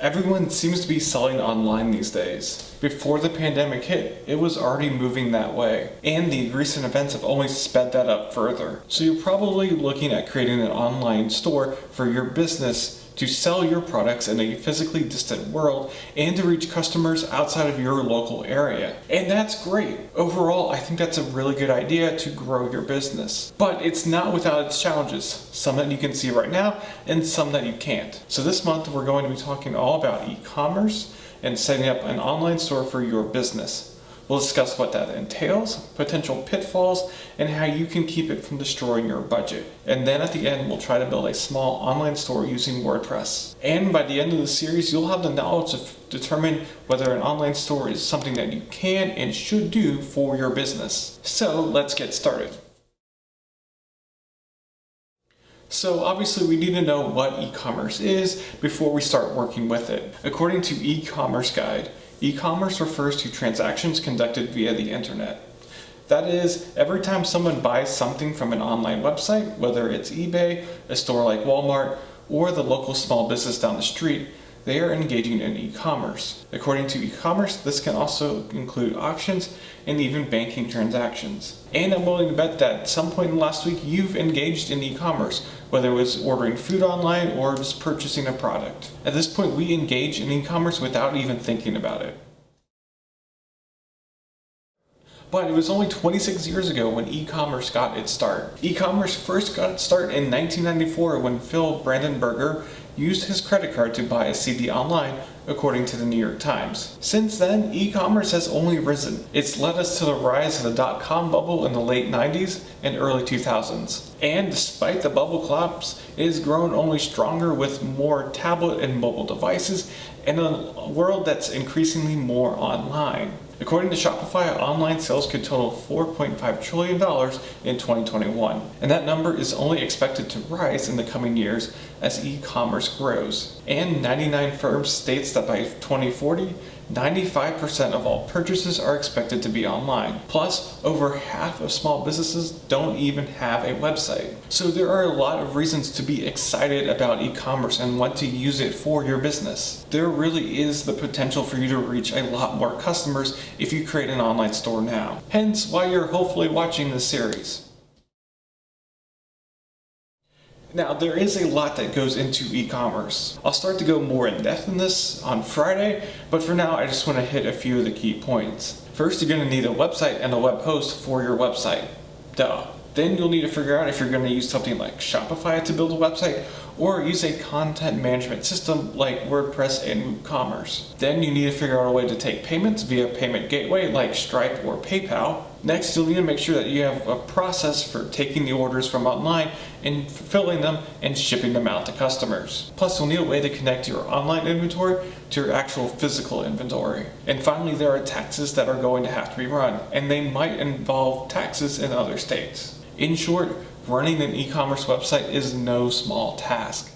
Everyone seems to be selling online these days. Before the pandemic hit, it was already moving that way, and the recent events have only sped that up further. So you're probably looking at creating an online store for your business to sell your products in a physically distant world and to reach customers outside of your local area. And that's great. Overall, I think that's a really good idea to grow your business. But it's not without its challenges, some that you can see right now and some that you can't. So this month we're going to be talking all about e-commerce and setting up an online store for your business. We'll discuss what that entails, potential pitfalls, and how you can keep it from destroying your budget. And then at the end, we'll try to build a small online store using WordPress. And by the end of the series, you'll have the knowledge to determine whether an online store is something that you can and should do for your business. So let's get started. So obviously we need to know what e-commerce is before we start working with it. According to E-Commerce Guide, e-commerce refers to transactions conducted via the internet. That is, every time someone buys something from an online website, whether it's eBay, a store like Walmart, or the local small business down the street, they are engaging in e-commerce. According to e-commerce, this can also include auctions and even banking transactions. And I'm willing to bet that at some point in the last week you've engaged in e-commerce, whether it was ordering food online or just purchasing a product. At this point, we engage in e-commerce without even thinking about it. But it was only 26 years ago when e-commerce got its start. E-commerce first got its start in 1994 when Phil Brandenburger used his credit card to buy a CD online, according to the New York Times. Since then, e-commerce has only risen. It's led us to the rise of the dot-com bubble in the late 90s and early 2000s. And despite the bubble collapse, it has grown only stronger with more tablet and mobile devices and a world that's increasingly more online. According to Shopify, online sales could total $4.5 trillion in 2021, and that number is only expected to rise in the coming years as e-commerce grows. And 99 Firms states that by 2040, 95% of all purchases are expected to be online. Plus, over half of small businesses don't even have a website. So there are a lot of reasons to be excited about e-commerce and want to use it for your business. There really is the potential for you to reach a lot more customers if you create an online store now. Hence why you're hopefully watching this series. Now, there is a lot that goes into e-commerce. I'll start to go more in depth in this on Friday, but for now I just want to hit a few of the key points. First, you're going to need a website and a web host for your website. Duh. Then you'll need to figure out if you're going to use something like Shopify to build a website or use a content management system like WordPress and WooCommerce. Then you need to figure out a way to take payments via payment gateway like Stripe or PayPal. Next, you'll need to make sure that you have a process for taking the orders from online and fulfilling them and shipping them out to customers. Plus, you'll need a way to connect your online inventory to your actual physical inventory. And finally, there are taxes that are going to have to be run, and they might involve taxes in other states. In short, running an e-commerce website is no small task.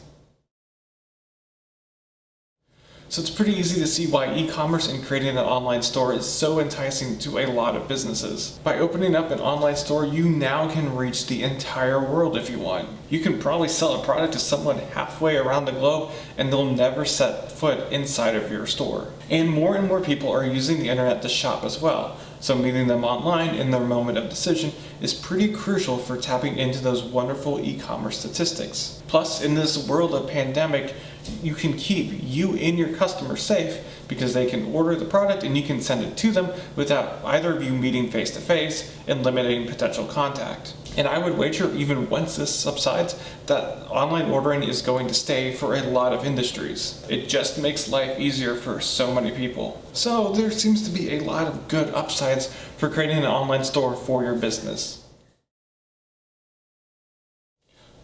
So it's pretty easy to see why e-commerce and creating an online store is so enticing to a lot of businesses. By opening up an online store, you now can reach the entire world if you want. You can probably sell a product to someone halfway around the globe and they'll never set foot inside of your store. And more people are using the internet to shop as well. So meeting them online in their moment of decision is pretty crucial for tapping into those wonderful e-commerce statistics. Plus, in this world of pandemic, you can keep you and your customers safe because they can order the product and you can send it to them without either of you meeting face to face and limiting potential contact. And I would wager, even once this subsides, that online ordering is going to stay for a lot of industries. It just makes life easier for so many people. So there seems to be a lot of good upsides for creating an online store for your business.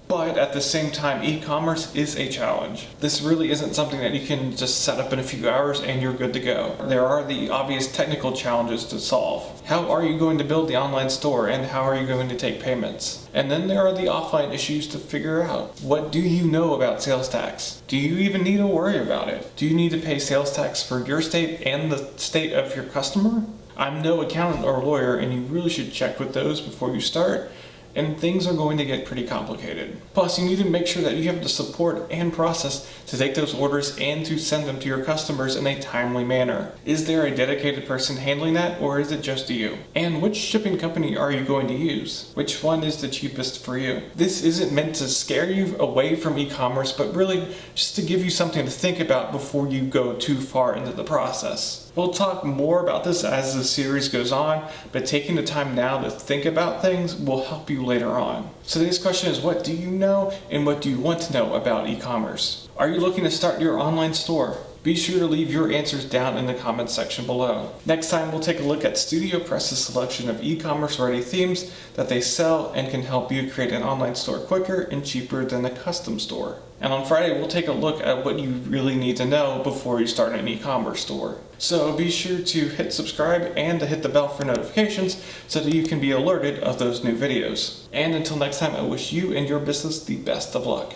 But at the same time, e-commerce is a challenge. This really isn't something that you can just set up in a few hours and you're good to go. There are the obvious technical challenges to solve. How are you going to build the online store and how are you going to take payments? And then there are the offline issues to figure out. What do you know about sales tax? Do you even need to worry about it? Do you need to pay sales tax for your state and the state of your customer? I'm no accountant or lawyer, and you really should check with those before you start. and things are going to get pretty complicated. Plus, you need to make sure that you have the support and process to take those orders and to send them to your customers in a timely manner. Is there a dedicated person handling that, or is it just you? And which shipping company are you going to use? Which one is the cheapest for you? This isn't meant to scare you away from e-commerce, but really just to give you something to think about before you go too far into the process. We'll talk more about this as the series goes on, but taking the time now to think about things will help you later on. So today's question is, what do you know and what do you want to know about e-commerce? Are you looking to start your online store? Be sure to leave your answers down in the comments section below. Next time, we'll take a look at Studio Press's selection of e-commerce ready themes that they sell and can help you create an online store quicker and cheaper than a custom store. And on Friday, we'll take a look at what you really need to know before you start an e-commerce store. So be sure to hit subscribe and to hit the bell for notifications so that you can be alerted of those new videos. And until next time, I wish you and your business the best of luck.